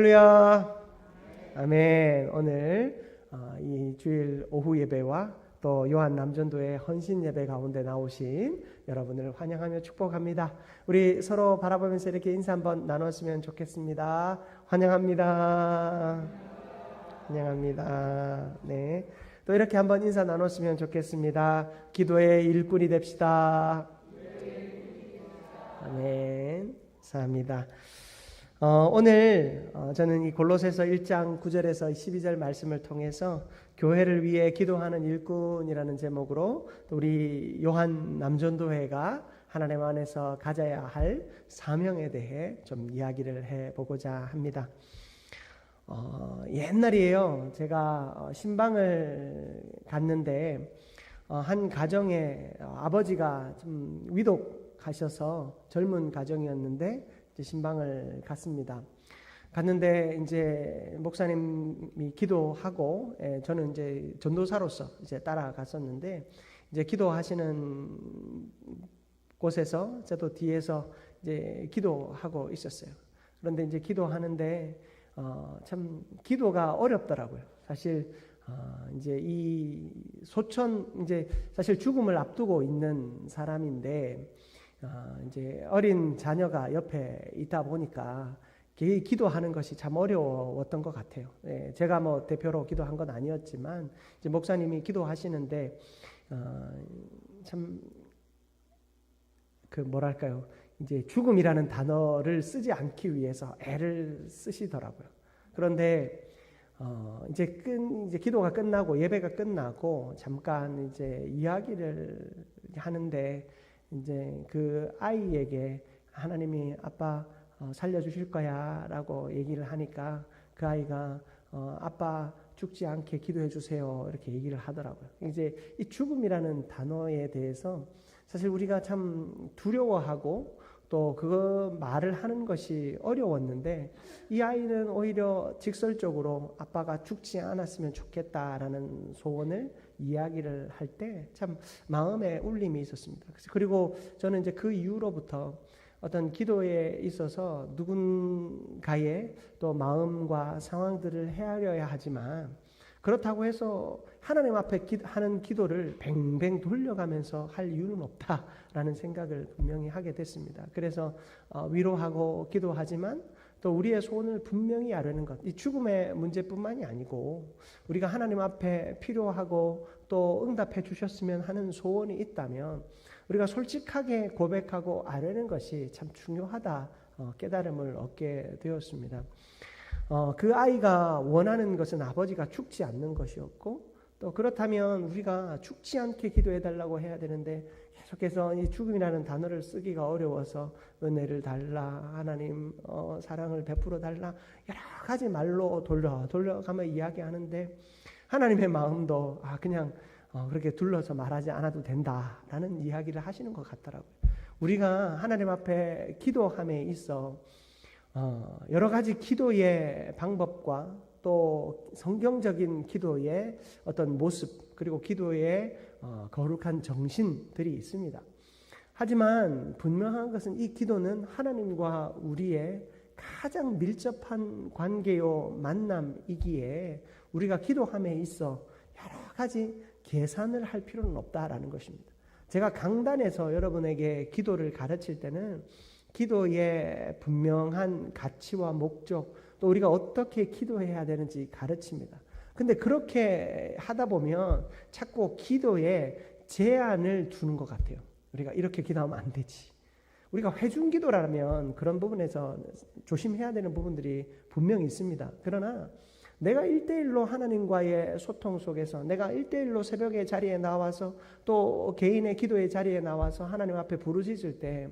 할렐루야. 아멘. 오늘 이 주일 오후 예배와 또 요한 남전도의 헌신 예배 가운데 나오신 여러분을 환영하며 축복합니다. 우리 서로 바라보면서 이렇게 인사 한번 나눴으면 좋겠습니다. 환영합니다. 환영합니다. 네. 또 이렇게 한번 인사 나눴으면 좋겠습니다. 기도의 일꾼이 됩시다. 아멘. 감사합니다. 오늘 저는 이 골로새서 1장 9절에서 12절 말씀을 통해서 교회를 위해 기도하는 일꾼이라는 제목으로 또 우리 요한 남전도회가 하나님 안에서 가져야 할 사명에 대해 좀 이야기를 해보고자 합니다. 옛날이에요. 제가 신방을 갔는데 한 가정에 아버지가 좀 위독하셔서 젊은 가정이었는데 신방을 갔는데 이제 목사님이 기도하고 저는 이제 전도사로서 이제 따라갔었는데 이제 기도하시는 곳에서 저도 뒤에서 이제 기도하고 있었어요. 그런데 이제 기도하는데 참 기도가 어렵더라고요. 사실 이제 이 소천 이제 사실 죽음을 앞두고 있는 사람인데 이제 어린 자녀가 옆에 있다 보니까 기도하는 것이 참 어려웠던 것 같아요. 제가 뭐 대표로 기도한 건 아니었지만 이제 목사님이 기도하시는데 참 그 뭐랄까요, 이제 죽음이라는 단어를 쓰지 않기 위해서 애를 쓰시더라고요. 그런데 이제 기도가 끝나고 예배가 끝나고 잠깐 이제 이야기를 하는데 이제 그 아이에게 하나님이 아빠 살려주실 거야 라고 얘기를 하니까 그 아이가 아빠 죽지 않게 기도해 주세요 이렇게 얘기를 하더라고요. 이제 이 죽음이라는 단어에 대해서 사실 우리가 참 두려워하고 또 그 말을 하는 것이 어려웠는데 이 아이는 오히려 직설적으로 아빠가 죽지 않았으면 좋겠다라는 소원을 이야기를 할 때 참 마음에 울림이 있었습니다. 그리고 저는 이제 그 이후로부터 어떤 기도에 있어서 누군가의 또 마음과 상황들을 헤아려야 하지만 그렇다고 해서 하나님 앞에 하는 기도를 뱅뱅 돌려가면서 할 이유는 없다라는 생각을 분명히 하게 됐습니다. 그래서 위로하고 기도하지만 또 우리의 소원을 분명히 아뢰는 것, 이 죽음의 문제뿐만이 아니고 우리가 하나님 앞에 필요하고 또 응답해 주셨으면 하는 소원이 있다면 우리가 솔직하게 고백하고 아뢰는 것이 참 중요하다 깨달음을 얻게 되었습니다. 그 아이가 원하는 것은 아버지가 죽지 않는 것이었고 또 그렇다면 우리가 죽지 않게 기도해달라고 해야 되는데 계속해서 이 죽음이라는 단어를 쓰기가 어려워서 은혜를 달라, 하나님 사랑을 베풀어 달라 여러 가지 말로 돌려가며 이야기하는데 하나님의 마음도 그냥 그렇게 둘러서 말하지 않아도 된다라는 이야기를 하시는 것 같더라고요. 우리가 하나님 앞에 기도함에 있어 여러 가지 기도의 방법과 또 성경적인 기도의 어떤 모습 그리고 기도의 거룩한 정신들이 있습니다. 하지만 분명한 것은 이 기도는 하나님과 우리의 가장 밀접한 관계요 만남이기에 우리가 기도함에 있어 여러 가지 계산을 할 필요는 없다라는 것입니다. 제가 강단에서 여러분에게 기도를 가르칠 때는 기도의 분명한 가치와 목적 또 우리가 어떻게 기도해야 되는지 가르칩니다. 근데 그렇게 하다 보면 자꾸 기도에 제한을 두는 것 같아요. 우리가 이렇게 기도하면 안 되지. 우리가 회중기도라면 그런 부분에서 조심해야 되는 부분들이 분명히 있습니다. 그러나 내가 1대1로 하나님과의 소통 속에서 내가 1대1로 새벽의 자리에 나와서 또 개인의 기도의 자리에 나와서 하나님 앞에 부르짖을 때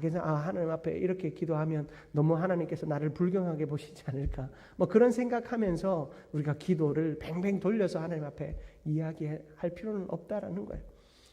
그래서 하나님 앞에 이렇게 기도하면 너무 하나님께서 나를 불경하게 보시지 않을까 뭐 그런 생각하면서 우리가 기도를 뱅뱅 돌려서 하나님 앞에 이야기할 필요는 없다라는 거예요.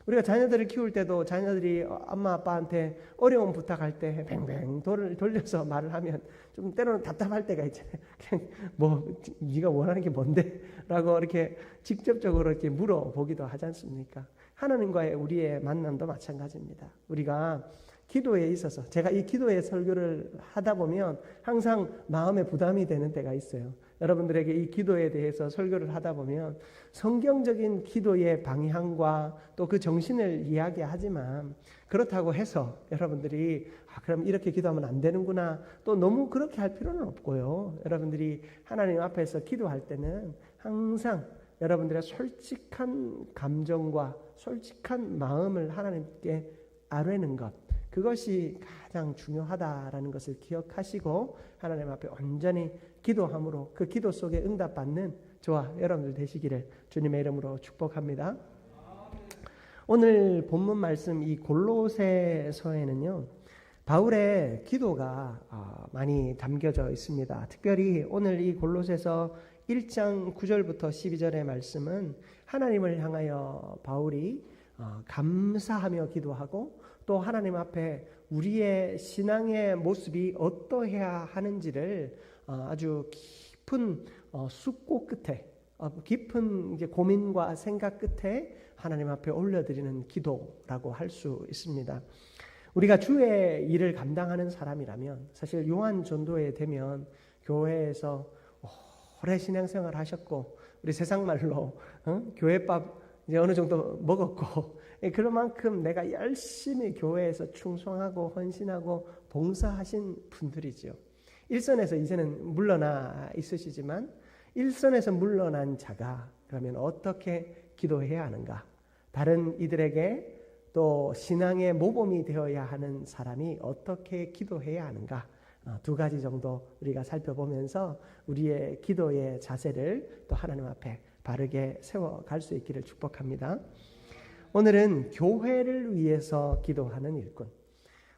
우리가 자녀들을 키울 때도 자녀들이 엄마 아빠한테 어려운 부탁할 때 뱅뱅 돌려서 말을 하면 좀 때로는 답답할 때가 있잖아요. 그냥 뭐 네가 원하는 게 뭔데? 라고 이렇게 직접적으로 이렇게 물어보기도 하지 않습니까? 하나님과의 우리의 만남도 마찬가지입니다. 우리가 기도에 있어서 제가 이 기도의 설교를 하다 보면 항상 마음에 부담이 되는 때가 있어요. 여러분들에게 이 기도에 대해서 설교를 하다 보면 성경적인 기도의 방향과 또 그 정신을 이야기하지만 그렇다고 해서 여러분들이 그럼 이렇게 기도하면 안 되는구나 또 너무 그렇게 할 필요는 없고요. 여러분들이 하나님 앞에서 기도할 때는 항상 여러분들의 솔직한 감정과 솔직한 마음을 하나님께 아뢰는 것, 그것이 가장 중요하다라는 것을 기억하시고 하나님 앞에 온전히 기도함으로 그 기도 속에 응답받는 저와 여러분들 되시기를 주님의 이름으로 축복합니다. 오늘 본문 말씀 이 골로새서에는요, 바울의 기도가 많이 담겨져 있습니다. 특별히 오늘 이 골로새서 1장 9절부터 12절의 말씀은 하나님을 향하여 바울이 감사하며 기도하고 또 하나님 앞에 우리의 신앙의 모습이 어떠해야 하는지를 아주 깊은 숙고 끝에 깊은 이제 고민과 생각 끝에 하나님 앞에 올려드리는 기도라고 할 수 있습니다. 우리가 주의 일을 감당하는 사람이라면 사실 요한 전도에 되면 교회에서 오래 신앙생활 하셨고 우리 세상 말로 교회밥 이제 어느 정도 먹었고 그런 만큼 내가 열심히 교회에서 충성하고 헌신하고 봉사하신 분들이죠. 일선에서 이제는 물러나 있으시지만 일선에서 물러난 자가 그러면 어떻게 기도해야 하는가? 다른 이들에게 또 신앙의 모범이 되어야 하는 사람이 어떻게 기도해야 하는가? 두 가지 정도 우리가 살펴보면서 우리의 기도의 자세를 또 하나님 앞에 바르게 세워갈 수 있기를 축복합니다. 오늘은 교회를 위해서 기도하는 일꾼.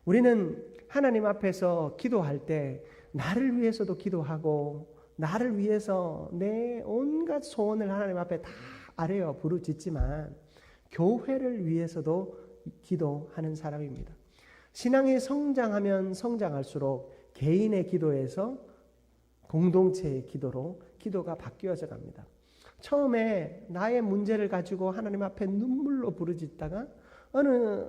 우리는 하나님 앞에서 기도할 때 나를 위해서도 기도하고 나를 위해서 내 온갖 소원을 하나님 앞에 다 아뢰어 부르짖지만 교회를 위해서도 기도하는 사람입니다. 신앙이 성장하면 성장할수록 개인의 기도에서 공동체의 기도로 기도가 바뀌어져 갑니다. 처음에 나의 문제를 가지고 하나님 앞에 눈물로 부르짖다가 어느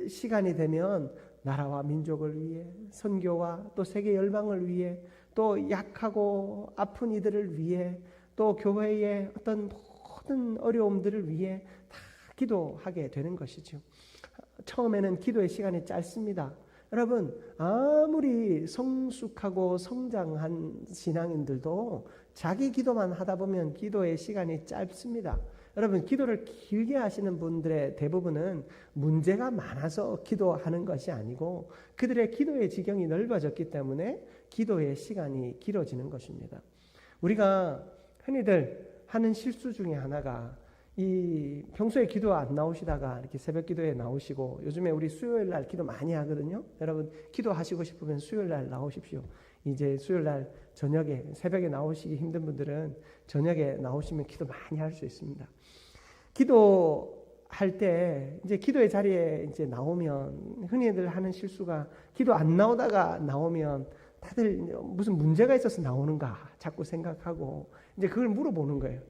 시간이 되면 나라와 민족을 위해 선교와 또 세계 열방을 위해 또 약하고 아픈 이들을 위해 또 교회의 어떤 모든 어려움들을 위해 다 기도하게 되는 것이죠. 처음에는 기도의 시간이 짧습니다. 여러분 아무리 성숙하고 성장한 신앙인들도 자기 기도만 하다 보면 기도의 시간이 짧습니다. 여러분 기도를 길게 하시는 분들의 대부분은 문제가 많아서 기도하는 것이 아니고 그들의 기도의 지경이 넓어졌기 때문에 기도의 시간이 길어지는 것입니다. 우리가 흔히들 하는 실수 중에 하나가 이 평소에 기도 안 나오시다가 이렇게 새벽 기도에 나오시고 요즘에 우리 수요일 날 기도 많이 하거든요. 여러분 기도하시고 싶으면 수요일 날 나오십시오. 이제 수요일 날 저녁에 새벽에 나오시기 힘든 분들은 저녁에 나오시면 기도 많이 할 수 있습니다. 기도할 때 이제 기도의 자리에 이제 나오면 흔히들 하는 실수가 기도 안 나오다가 나오면 다들 무슨 문제가 있어서 나오는가 자꾸 생각하고 이제 그걸 물어보는 거예요.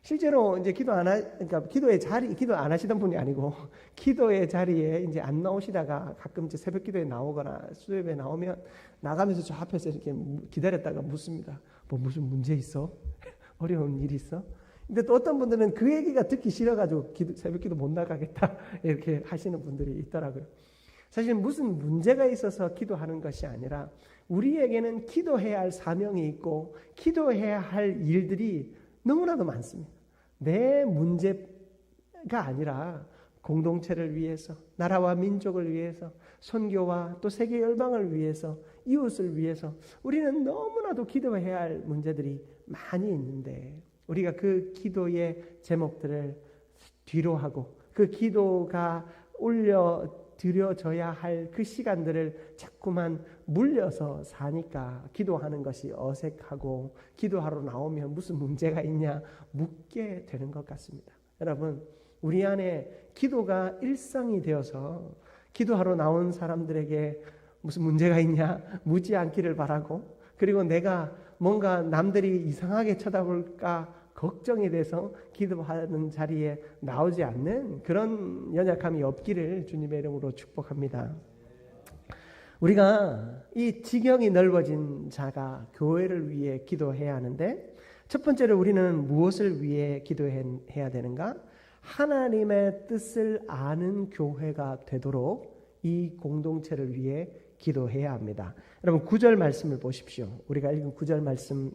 실제로 이제 그러니까 기도 안 하시던 분이 아니고 기도의 자리에 이제 안 나오시다가 가끔 이제 새벽 기도에 나오거나 수요일에 나오면 나가면서 저 앞에서 이렇게 기다렸다가 묻습니다. 뭐 무슨 문제 있어? 어려운 일 있어? 근데 또 어떤 분들은 그 얘기가 듣기 싫어가지고 새벽 기도 못 나가겠다 이렇게 하시는 분들이 있더라고요. 사실 무슨 문제가 있어서 기도하는 것이 아니라 우리에게는 기도해야 할 사명이 있고 기도해야 할 일들이 너무나도 많습니다. 내 문제가 아니라 공동체를 위해서, 나라와 민족을 위해서, 선교와 또 세계 열방을 위해서, 이웃을 위해서 우리는 너무나도 기도해야 할 문제들이 많이 있는데 우리가 그 기도의 제목들을 뒤로 하고 그 기도가 드려져야 할 그 시간들을 자꾸만 물려서 사니까 기도하는 것이 어색하고 기도하러 나오면 무슨 문제가 있냐 묻게 되는 것 같습니다. 여러분 우리 안에 기도가 일상이 되어서 기도하러 나온 사람들에게 무슨 문제가 있냐 묻지 않기를 바라고 그리고 내가 뭔가 남들이 이상하게 쳐다볼까 걱정이 돼서 기도하는 자리에 나오지 않는 그런 연약함이 없기를 주님의 이름으로 축복합니다. 우리가 이 지경이 넓어진 자가 교회를 위해 기도해야 하는데, 첫 번째로 우리는 무엇을 위해 기도해야 되는가? 하나님의 뜻을 아는 교회가 되도록 이 공동체를 위해 기도해야 합니다. 여러분 9절 말씀을 보십시오. 우리가 읽은 9절 말씀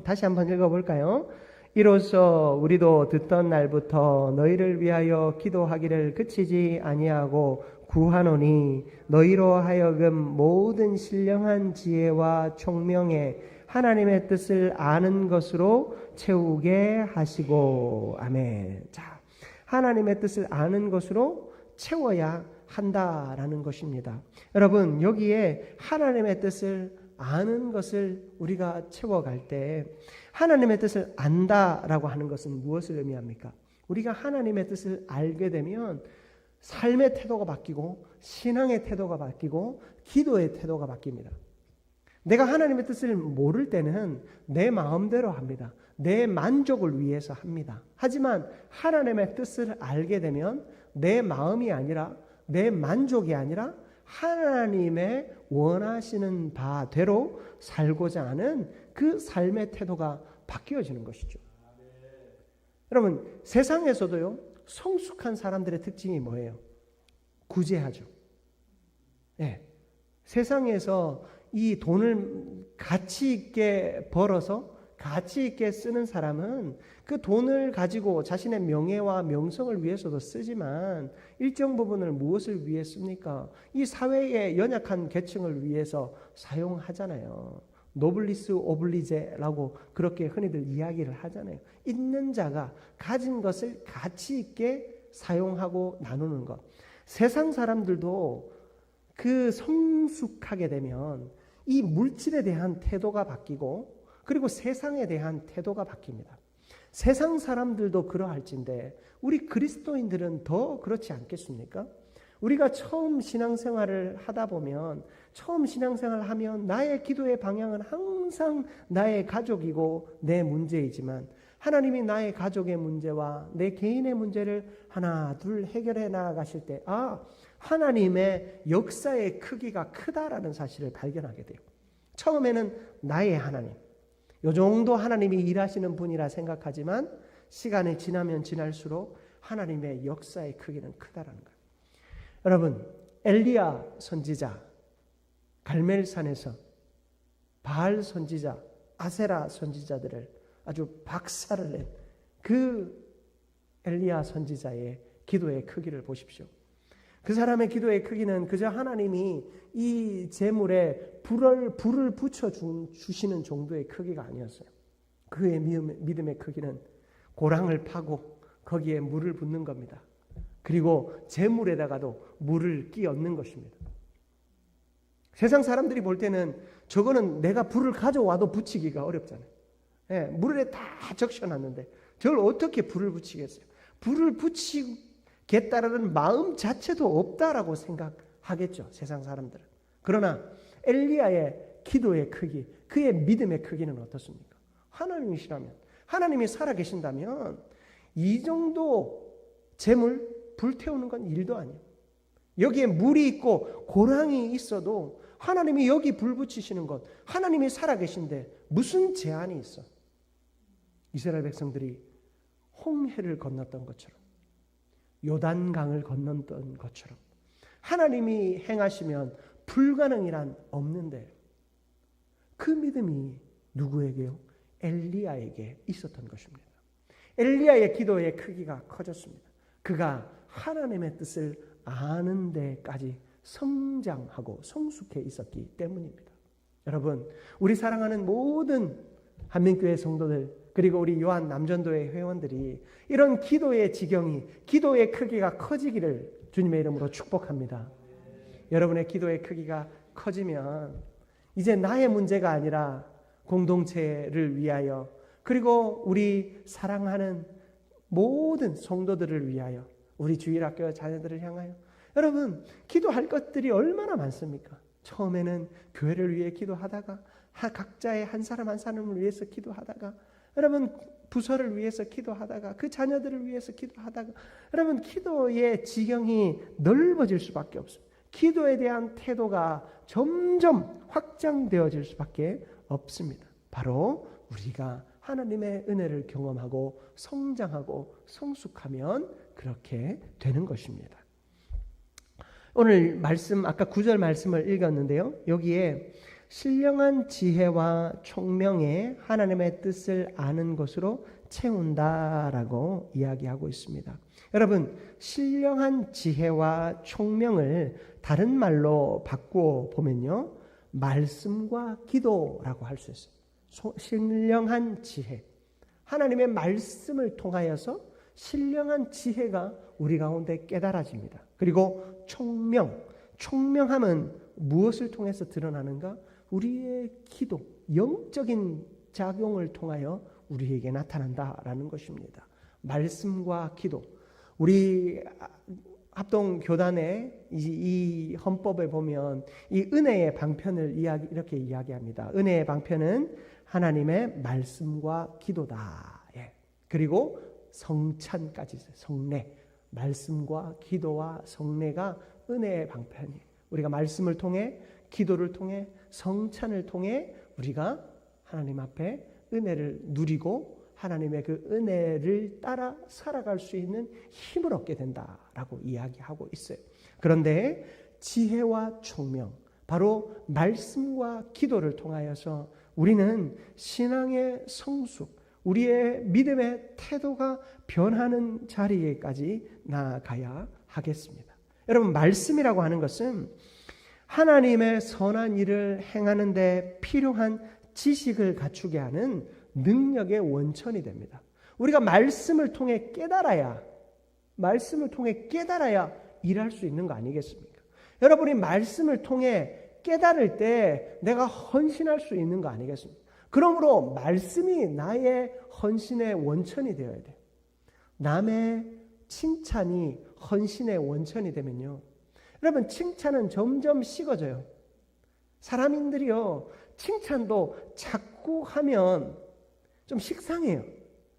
다시 한번 읽어볼까요? 이로써 우리도 듣던 날부터 너희를 위하여 기도하기를 그치지 아니하고 구하노니 너희로 하여금 모든 신령한 지혜와 총명에 하나님의 뜻을 아는 것으로 채우게 하시고. 아멘. 자, 하나님의 뜻을 아는 것으로 채워야 한다라는 것입니다. 여러분, 여기에 하나님의 뜻을 아는 것을 우리가 채워갈 때, 하나님의 뜻을 안다라고 하는 것은 무엇을 의미합니까? 우리가 하나님의 뜻을 알게 되면 삶의 태도가 바뀌고, 신앙의 태도가 바뀌고, 기도의 태도가 바뀝니다. 내가 하나님의 뜻을 모를 때는 내 마음대로 합니다. 내 만족을 위해서 합니다. 하지만 하나님의 뜻을 알게 되면 내 마음이 아니라, 내 만족이 아니라 하나님의 원하시는 바대로 살고자 하는 그 삶의 태도가 바뀌어지는 것이죠. 여러분, 세상에서도요, 성숙한 사람들의 특징이 뭐예요? 구제하죠. 네. 세상에서 이 돈을 가치 있게 벌어서 가치 있게 쓰는 사람은 그 돈을 가지고 자신의 명예와 명성을 위해서도 쓰지만 일정 부분을 무엇을 위해 씁니까? 이 사회의 연약한 계층을 위해서 사용하잖아요. 노블리스 오블리제라고 그렇게 흔히들 이야기를 하잖아요. 있는 자가 가진 것을 가치 있게 사용하고 나누는 것. 세상 사람들도 그 성숙하게 되면 이 물질에 대한 태도가 바뀌고, 그리고 세상에 대한 태도가 바뀝니다. 세상 사람들도 그러할진데 우리 그리스도인들은 더 그렇지 않겠습니까? 우리가 처음 신앙생활을 하다 보면, 처음 신앙생활을 하면 나의 기도의 방향은 항상 나의 가족이고 내 문제이지만, 하나님이 나의 가족의 문제와 내 개인의 문제를 하나 둘 해결해 나가실 때, 하나님의 역사의 크기가 크다라는 사실을 발견하게 돼요. 처음에는 나의 하나님, 요 정도 하나님이 일하시는 분이라 생각하지만 시간이 지나면 지날수록 하나님의 역사의 크기는 크다라는 거예요. 여러분, 엘리야 선지자, 갈멜산에서 바알 선지자, 아세라 선지자들을 아주 박살을 낸 그 엘리야 선지자의 기도의 크기를 보십시오. 그 사람의 기도의 크기는 그저 하나님이 이 재물에 불을 붙여주시는 정도의 크기가 아니었어요. 그의 믿음의 크기는 고랑을 파고 거기에 물을 붓는 겁니다. 그리고 재물에다가도 물을 끼얹는 것입니다. 세상 사람들이 볼 때는 저거는 내가 불을 가져와도 붙이기가 어렵잖아요. 예, 물에 다 적셔놨는데 저걸 어떻게 불을 붙이겠어요? 불을 붙이겠다라는 마음 자체도 없다라고 생각하겠죠, 세상 사람들은. 그러나 엘리야의 기도의 크기, 그의 믿음의 크기는 어떻습니까? 하나님이시라면, 하나님이 살아계신다면 이 정도 재물 불태우는 건 일도 아니에요. 여기에 물이 있고 고랑이 있어도 하나님이 여기 불 붙이시는 것, 하나님이 살아계신데 무슨 제한이 있어? 이스라엘 백성들이 홍해를 건넜던 것처럼, 요단강을 건넜던 것처럼 하나님이 행하시면 불가능이란 없는데, 그 믿음이 누구에게요? 엘리야에게 있었던 것입니다. 엘리야의 기도의 크기가 커졌습니다. 그가 하나님의 뜻을 아는 데까지 성장하고 성숙해 있었기 때문입니다. 여러분, 우리 사랑하는 모든 한민교회 성도들, 그리고 우리 요한 남전도회 회원들이 이런 기도의 지경이, 기도의 크기가 커지기를 주님의 이름으로 축복합니다. 여러분의 기도의 크기가 커지면 이제 나의 문제가 아니라 공동체를 위하여, 그리고 우리 사랑하는 모든 성도들을 위하여, 우리 주일학교 자녀들을 향하여, 여러분 기도할 것들이 얼마나 많습니까? 처음에는 교회를 위해 기도하다가, 각자의 한 사람 한 사람을 위해서 기도하다가, 여러분 부서를 위해서 기도하다가, 그 자녀들을 위해서 기도하다가, 여러분 기도의 지경이 넓어질 수밖에 없습니다. 기도에 대한 태도가 점점 확장되어질 수밖에 없습니다. 바로 우리가 하나님의 은혜를 경험하고 성장하고 성숙하면 그렇게 되는 것입니다. 오늘 말씀, 아까 9절 말씀을 읽었는데요. 여기에 신령한 지혜와 총명에 하나님의 뜻을 아는 것으로 채운다라고 이야기하고 있습니다. 여러분, 신령한 지혜와 총명을 다른 말로 바꾸어 보면요, 말씀과 기도라고 할 수 있어요. 신령한 지혜, 하나님의 말씀을 통하여서 신령한 지혜가 우리 가운데 깨달아집니다. 그리고 총명함은 무엇을 통해서 드러나는가? 우리의 기도, 영적인 작용을 통하여 우리에게 나타난다라는 것입니다. 말씀과 기도. 우리 합동교단의 이 헌법에 보면 이 은혜의 방편을 이렇게 이야기합니다. 은혜의 방편은 하나님의 말씀과 기도다. 예. 그리고 성찬까지 있어요. 성례. 말씀과 기도와 성례가 은혜의 방편이에요. 우리가 말씀을 통해, 기도를 통해, 성찬을 통해 우리가 하나님 앞에 은혜를 누리고 하나님의 그 은혜를 따라 살아갈 수 있는 힘을 얻게 된다라고 이야기하고 있어요. 그런데 지혜와 총명, 바로 말씀과 기도를 통하여서 우리는 신앙의 성숙, 우리의 믿음의 태도가 변하는 자리에까지 나아가야 하겠습니다. 여러분, 말씀이라고 하는 것은 하나님의 선한 일을 행하는 데 필요한 지식을 갖추게 하는 능력의 원천이 됩니다. 우리가 말씀을 통해 깨달아야 일할 수 있는 거 아니겠습니까? 여러분이 말씀을 통해 깨달을 때 내가 헌신할 수 있는 거 아니겠습니까? 그러므로 말씀이 나의 헌신의 원천이 되어야 돼요. 남의 칭찬이 헌신의 원천이 되면요, 여러분, 칭찬은 점점 식어져요. 사람인들이요, 칭찬도 자꾸 하면 좀 식상해요.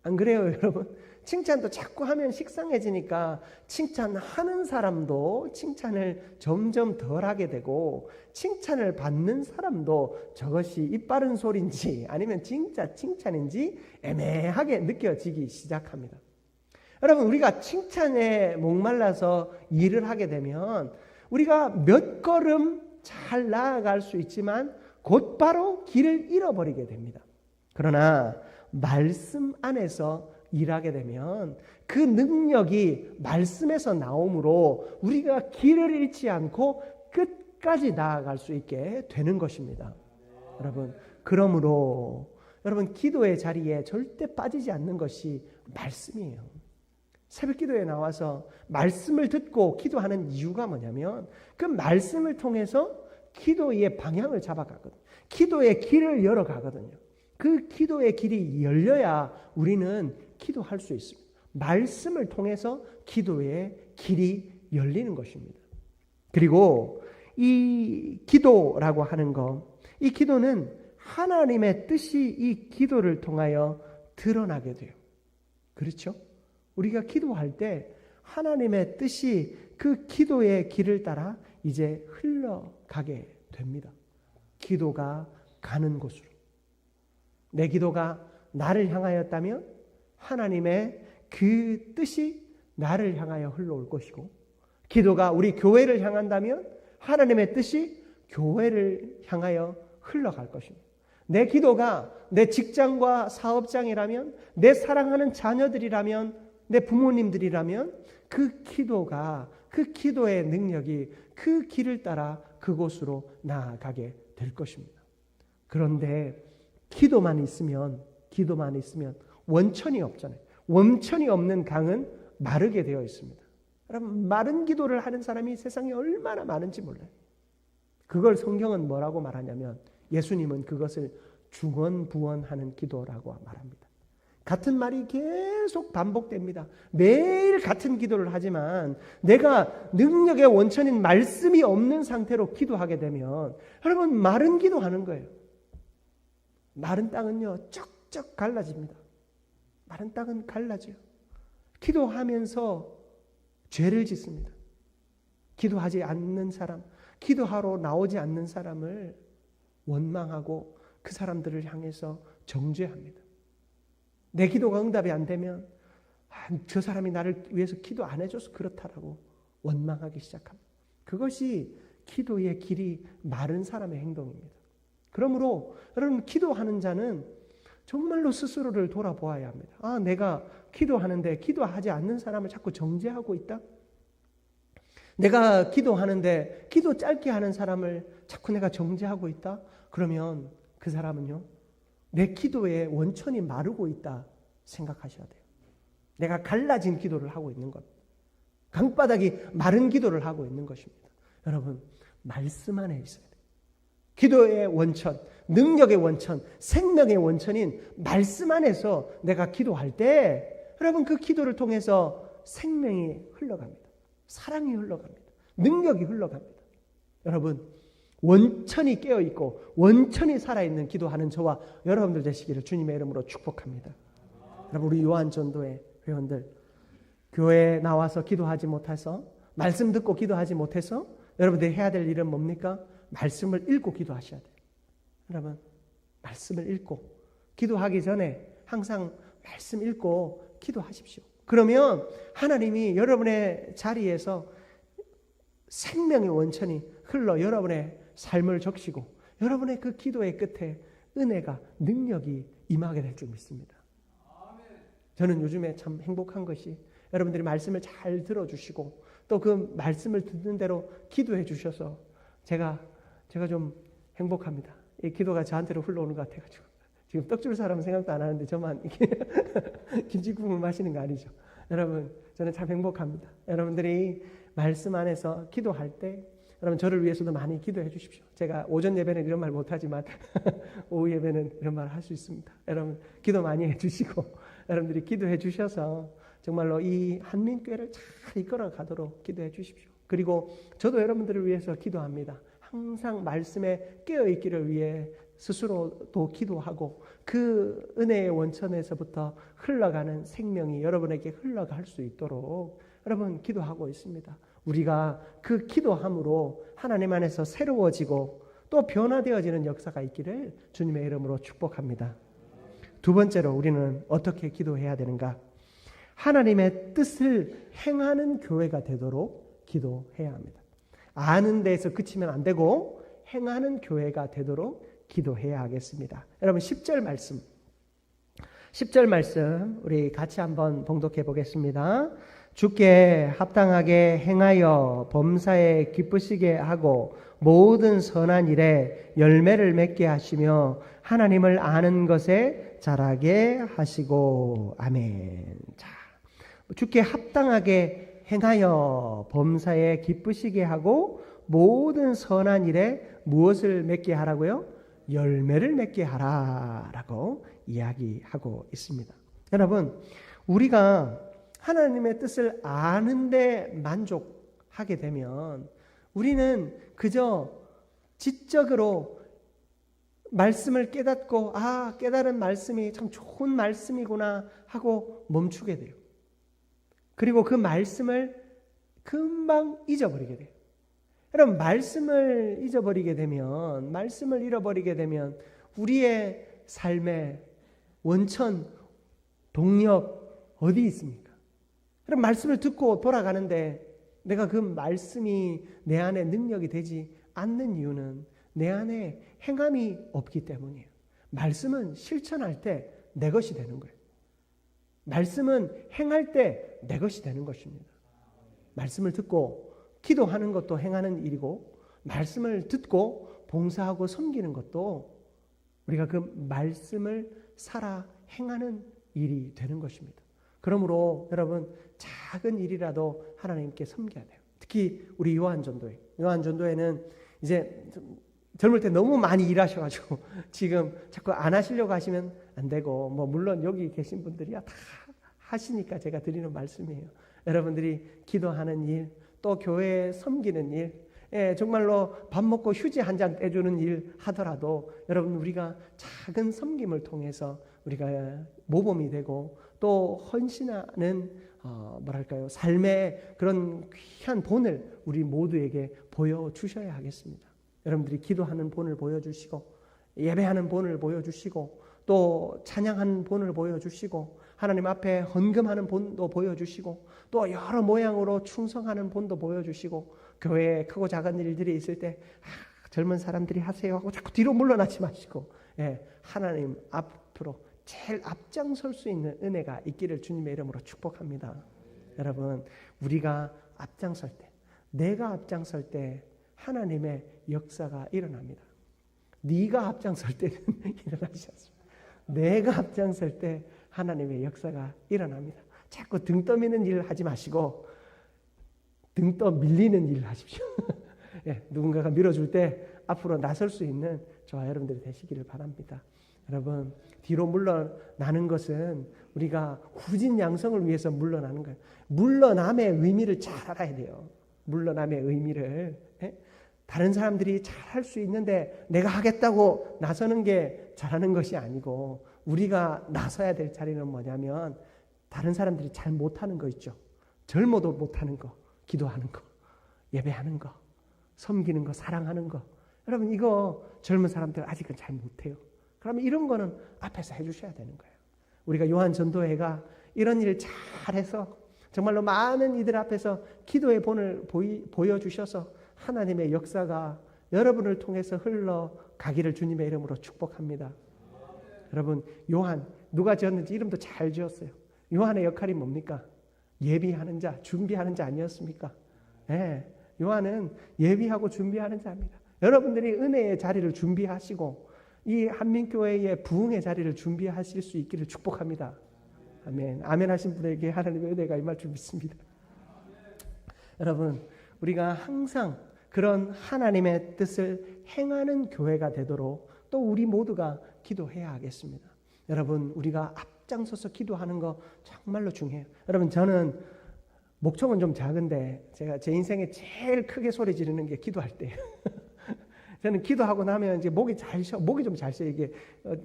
안 그래요, 여러분? 칭찬도 자꾸 하면 식상해지니까 칭찬하는 사람도 칭찬을 점점 덜 하게 되고, 칭찬을 받는 사람도 저것이 입 바른 소리인지 아니면 진짜 칭찬인지 애매하게 느껴지기 시작합니다. 여러분, 우리가 칭찬에 목말라서 일을 하게 되면 우리가 몇 걸음 잘 나아갈 수 있지만 곧바로 길을 잃어버리게 됩니다. 그러나 말씀 안에서 일하게 되면 그 능력이 말씀에서 나오므로 우리가 길을 잃지 않고 끝까지 나아갈 수 있게 되는 것입니다. 여러분, 그러므로 여러분, 기도의 자리에 절대 빠지지 않는 것이 말씀이에요. 새벽 기도에 나와서 말씀을 듣고 기도하는 이유가 뭐냐면 그 말씀을 통해서 기도의 방향을 잡아가거든요. 기도의 길을 열어가거든요. 그 기도의 길이 열려야 우리는 기도할 수 있습니다. 말씀을 통해서 기도의 길이 열리는 것입니다. 그리고 이 기도라고 하는 것, 이 기도는 하나님의 뜻이 이 기도를 통하여 드러나게 돼요. 그렇죠? 우리가 기도할 때 하나님의 뜻이 그 기도의 길을 따라 이제 흘러가게 됩니다. 기도가 가는 곳으로. 내 기도가 나를 향하였다면 하나님의 그 뜻이 나를 향하여 흘러올 것이고, 기도가 우리 교회를 향한다면 하나님의 뜻이 교회를 향하여 흘러갈 것입니다. 내 기도가 내 직장과 사업장이라면, 내 사랑하는 자녀들이라면, 내 부모님들이라면 그 기도가, 그 기도의 능력이 그 길을 따라 그곳으로 나아가게 될 것입니다. 그런데 기도만 있으면 원천이 없잖아요. 원천이 없는 강은 마르게 되어 있습니다. 여러분, 마른 기도를 하는 사람이 세상에 얼마나 많은지 몰라요. 그걸 성경은 뭐라고 말하냐면, 예수님은 그것을 중언부언하는 기도라고 말합니다. 같은 말이 계속 반복됩니다. 매일 같은 기도를 하지만 내가 능력의 원천인 말씀이 없는 상태로 기도하게 되면 여러분, 마른 기도하는 거예요. 마른 땅은요, 쩍쩍 갈라집니다. 마른 땅은 갈라져요. 기도하면서 죄를 짓습니다. 기도하지 않는 사람, 기도하러 나오지 않는 사람을 원망하고 그 사람들을 향해서 정죄합니다. 내 기도가 응답이 안 되면 저 사람이 나를 위해서 기도 안 해줘서 그렇다라고 원망하기 시작합니다. 그것이 기도의 길이 마른 사람의 행동입니다. 그러므로 여러분, 기도하는 자는 정말로 스스로를 돌아보아야 합니다. 내가 기도하는데 기도하지 않는 사람을 자꾸 정죄하고 있다? 내가 기도하는데 기도 짧게 하는 사람을 자꾸 내가 정죄하고 있다? 그러면 그 사람은요, 내 기도의 원천이 마르고 있다 생각하셔야 돼요. 내가 갈라진 기도를 하고 있는 것, 강바닥이 마른 기도를 하고 있는 것입니다. 여러분, 말씀 안에 있어야 돼요. 기도의 원천, 능력의 원천, 생명의 원천인 말씀 안에서 내가 기도할 때 여러분, 그 기도를 통해서 생명이 흘러갑니다. 사랑이 흘러갑니다. 능력이 흘러갑니다. 여러분, 원천이 깨어있고 원천이 살아있는 기도하는 저와 여러분들 되시기를 주님의 이름으로 축복합니다. 여러분, 우리 요한전도회 회원들, 교회에 나와서 기도하지 못해서, 말씀 듣고 기도하지 못해서 여러분들이 해야 될 일은 뭡니까? 말씀을 읽고 기도하셔야 돼요. 여러분, 말씀을 읽고 기도하기 전에 항상 말씀 읽고 기도하십시오. 그러면 하나님이 여러분의 자리에서 생명의 원천이 흘러 여러분의 삶을 적시고 여러분의 그 기도의 끝에 은혜가, 능력이 임하게 될 줄 믿습니다. 저는 요즘에 참 행복한 것이 여러분들이 말씀을 잘 들어주시고 또 그 말씀을 듣는 대로 기도해 주셔서 제가 좀 행복합니다. 이 기도가 저한테로 흘러오는 것 같아가지고 지금 떡 줄 사람은 생각도 안 하는데 저만 이렇게 김치국물 마시는 거 아니죠. 여러분, 저는 참 행복합니다. 여러분들이 말씀 안에서 기도할 때 여러분, 저를 위해서도 많이 기도해 주십시오. 제가 오전 예배는 이런 말 못하지만 오후 예배는 이런 말 할 수 있습니다. 여러분, 기도 많이 해주시고 여러분들이 기도해 주셔서 정말로 이 한민교회를 잘 이끌어 가도록 기도해 주십시오. 그리고 저도 여러분들을 위해서 기도합니다. 항상 말씀에 깨어있기를 위해 스스로도 기도하고 그 은혜의 원천에서부터 흘러가는 생명이 여러분에게 흘러갈 수 있도록 여러분 기도하고 있습니다. 우리가 그 기도함으로 하나님 안에서 새로워지고 또 변화되어지는 역사가 있기를 주님의 이름으로 축복합니다. 두 번째로 우리는 어떻게 기도해야 되는가? 하나님의 뜻을 행하는 교회가 되도록 기도해야 합니다. 아는 데에서 그치면 안 되고 행하는 교회가 되도록 기도해야 하겠습니다. 여러분, 10절 말씀 우리 같이 한번 봉독해 보겠습니다. 주께 합당하게 행하여 범사에 기쁘시게 하고 모든 선한 일에 열매를 맺게 하시며 하나님을 아는 것에 자라게 하시고. 아멘. 자, 주께 합당하게 행하여 범사에 기쁘시게 하고 모든 선한 일에 무엇을 맺게 하라고요? 열매를 맺게 하라라고 이야기하고 있습니다. 여러분, 우리가 하나님의 뜻을 아는데 만족하게 되면 우리는 그저 지적으로 말씀을 깨닫고 깨달은 말씀이 참 좋은 말씀이구나 하고 멈추게 돼요. 그리고 그 말씀을 금방 잊어버리게 돼요. 여러분, 말씀을 잊어버리게 되면, 말씀을 잃어버리게 되면 우리의 삶의 원천, 동력 어디 있습니까? 여러분, 말씀을 듣고 돌아가는데 내가 그 말씀이 내 안에 능력이 되지 않는 이유는 내 안에 행함이 없기 때문이에요. 말씀은 실천할 때 내 것이 되는 거예요. 말씀은 행할 때 내 것이 되는 것입니다. 말씀을 듣고 기도하는 것도 행하는 일이고 말씀을 듣고 봉사하고 섬기는 것도 우리가 그 말씀을 살아 행하는 일이 되는 것입니다. 그러므로 여러분, 작은 일이라도 하나님께 섬겨야 돼요. 특히 우리 요한전도회는 이제 젊을 때 너무 많이 일하셔가지고 지금 자꾸 안 하시려고 하시면 안 되고, 물론 여기 계신 분들이야 다 하시니까 제가 드리는 말씀이에요. 여러분들이 기도하는 일, 또 교회에 섬기는 일, 정말로 밥 먹고 휴지 한 잔 떼주는 일 하더라도 여러분, 우리가 작은 섬김을 통해서 우리가 모범이 되고 또 헌신하는 뭐랄까요, 삶의 그런 귀한 본을 우리 모두에게 보여주셔야 하겠습니다. 여러분들이 기도하는 본을 보여주시고 예배하는 본을 보여주시고 또 찬양하는 본을 보여주시고 하나님 앞에 헌금하는 본도 보여주시고 또 여러 모양으로 충성하는 본도 보여주시고 교회에 크고 작은 일들이 있을 때 젊은 사람들이 하세요 하고 자꾸 뒤로 물러나지 마시고 하나님 앞으로 제일 앞장설 수 있는 은혜가 있기를 주님의 이름으로 축복합니다. 여러분, 우리가 앞장설 때, 내가 앞장설 때 하나님의 역사가 일어납니다. 네가 앞장설 때는 일어나지 않습니다. 내가 앞장설 때 하나님의 역사가 일어납니다. 자꾸 등 떠미는 일을 하지 마시고 등 떠 밀리는 일을 하십시오. 누군가가 밀어줄 때 앞으로 나설 수 있는 저와 여러분들이 되시기를 바랍니다. 여러분, 뒤로 물러나는 것은 우리가 후진 양성을 위해서 물러나는 거예요. 물러남의 의미를 잘 알아야 돼요. 물러남의 의미를. 다른 사람들이 잘할 수 있는데 내가 하겠다고 나서는 게 잘하는 것이 아니고 우리가 나서야 될 자리는 뭐냐면 다른 사람들이 잘 못하는 거 있죠. 젊어도 못하는 거, 기도하는 거, 예배하는 거, 섬기는 거, 사랑하는 거. 여러분, 이거 젊은 사람들 아직은 잘 못해요. 그러면 이런 거는 앞에서 해주셔야 되는 거예요. 우리가 요한 전도회가 이런 일을 잘해서 정말로 많은 이들 앞에서 기도의 본을 보여주셔서 하나님의 역사가 여러분을 통해서 흘러가기를 주님의 이름으로 축복합니다. 여러분, 요한 누가 지었는지 이름도 잘 지었어요. 요한의 역할이 뭡니까? 예비하는 자, 준비하는 자 아니었습니까? 요한은 예비하고 준비하는 자입니다. 여러분들이 은혜의 자리를 준비하시고 이 한민교회의 부흥의 자리를 준비하실 수 있기를 축복합니다. 아멘. 아멘 하신 분에게 하나님의 은혜가 임할 줄 믿습니다. 여러분, 우리가 항상 그런 하나님의 뜻을 행하는 교회가 되도록 또 우리 모두가 기도해야 하겠습니다. 여러분, 우리가 앞장서서 기도하는 거 정말로 중요해요. 여러분, 저는 목청은 좀 작은데 제가 제 인생에 제일 크게 소리 지르는 게 기도할 때예요. 저는 기도하고 나면 이제 목이 좀 잘 쉬어. 이게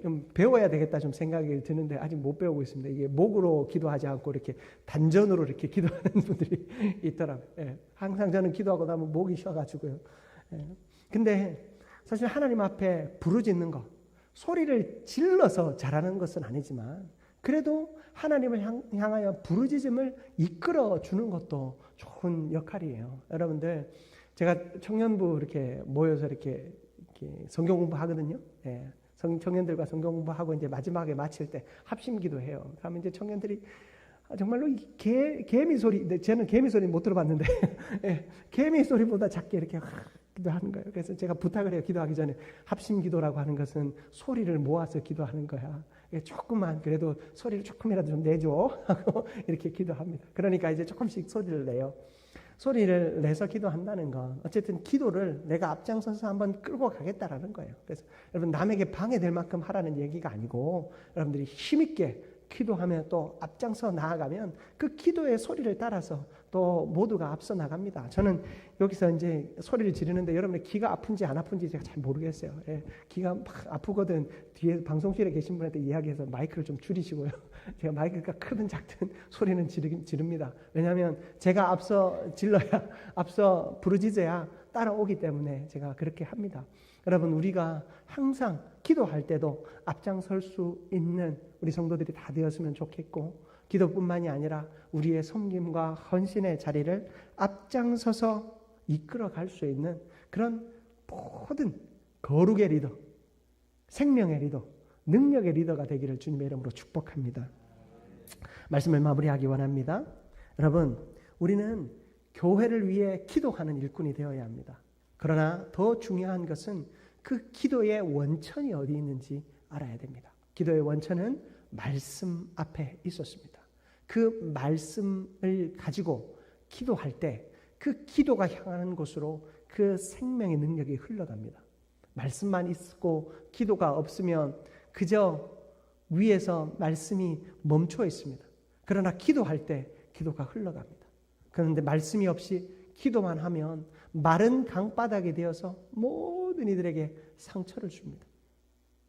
좀 배워야 되겠다 좀 생각이 드는데 아직 못 배우고 있습니다. 이게 목으로 기도하지 않고 이렇게 단전으로 이렇게 기도하는 분들이 있더라고요. 항상 저는 기도하고 나면 목이 쉬어가지고요. 근데 사실 하나님 앞에 부르짖는 거, 소리를 질러서 잘하는 것은 아니지만 그래도 하나님을 향하여 부르짖음을 이끌어 주는 것도 좋은 역할이에요. 여러분들, 제가 청년부 이렇게 모여서 이렇게 성경 공부하거든요. 청년들과 성경 공부하고 이제 마지막에 마칠 때 합심기도 해요. 그러면 이제 청년들이 정말로 개미 소리, 저는 개미 소리 못 들어봤는데 개미 소리보다 작게 이렇게 기도하는 거예요. 그래서 제가 부탁을 해요. 기도하기 전에 합심기도라고 하는 것은 소리를 모아서 기도하는 거야. 조금만 그래도 소리를 조금이라도 좀 내줘 하고 이렇게 기도합니다. 그러니까 이제 조금씩 소리를 내요. 소리를 내서 기도한다는 건 어쨌든 기도를 내가 앞장서서 한번 끌고 가겠다라는 거예요. 그래서 여러분, 남에게 방해될 만큼 하라는 얘기가 아니고 여러분들이 힘있게 기도하면 또 앞장서 나아가면 그 기도의 소리를 따라서 또 모두가 앞서 나갑니다. 저는 여기서 이제 소리를 지르는데 여러분의 귀가 아픈지 안 아픈지 제가 잘 모르겠어요. 귀가 막 아프거든 뒤에 방송실에 계신 분한테 이야기해서 마이크를 좀 줄이시고요. 제가 마이크가 크든 작든 소리는 지릅니다. 왜냐하면 제가 앞서 질러야, 앞서 부르짖어야 따라오기 때문에 제가 그렇게 합니다. 여러분, 우리가 항상 기도할 때도 앞장설 수 있는 우리 성도들이 다 되었으면 좋겠고, 기도뿐만이 아니라 우리의 섬김과 헌신의 자리를 앞장서서 이끌어갈 수 있는 그런 모든 거룩의 리더, 생명의 리더, 능력의 리더가 되기를 주님의 이름으로 축복합니다. 말씀을 마무리하기 원합니다. 여러분, 우리는 교회를 위해 기도하는 일꾼이 되어야 합니다. 그러나 더 중요한 것은 그 기도의 원천이 어디 있는지 알아야 됩니다. 기도의 원천은 말씀 앞에 있었습니다. 그 말씀을 가지고 기도할 때 그 기도가 향하는 곳으로 그 생명의 능력이 흘러갑니다. 말씀만 있고 기도가 없으면 그저 위에서 말씀이 멈춰 있습니다. 그러나 기도할 때 기도가 흘러갑니다. 그런데 말씀이 없이 기도만 하면 마른 강바닥이 되어서 모든 이들에게 상처를 줍니다.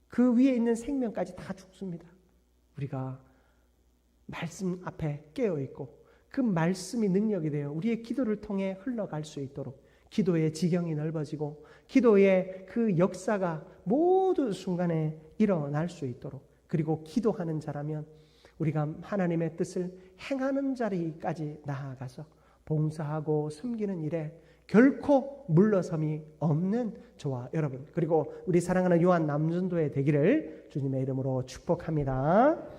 그 위에 있는 생명까지 다 죽습니다. 우리가 말씀 앞에 깨어있고 그 말씀이 능력이 되어 우리의 기도를 통해 흘러갈 수 있도록, 기도의 지경이 넓어지고 기도의 그 역사가 모든 순간에 일어날 수 있도록, 그리고 기도하는 자라면 우리가 하나님의 뜻을 행하는 자리까지 나아가서 봉사하고 섬기는 일에 결코 물러섬이 없는 저와 여러분, 그리고 우리 사랑하는 요한 남전도의 되기를 주님의 이름으로 축복합니다.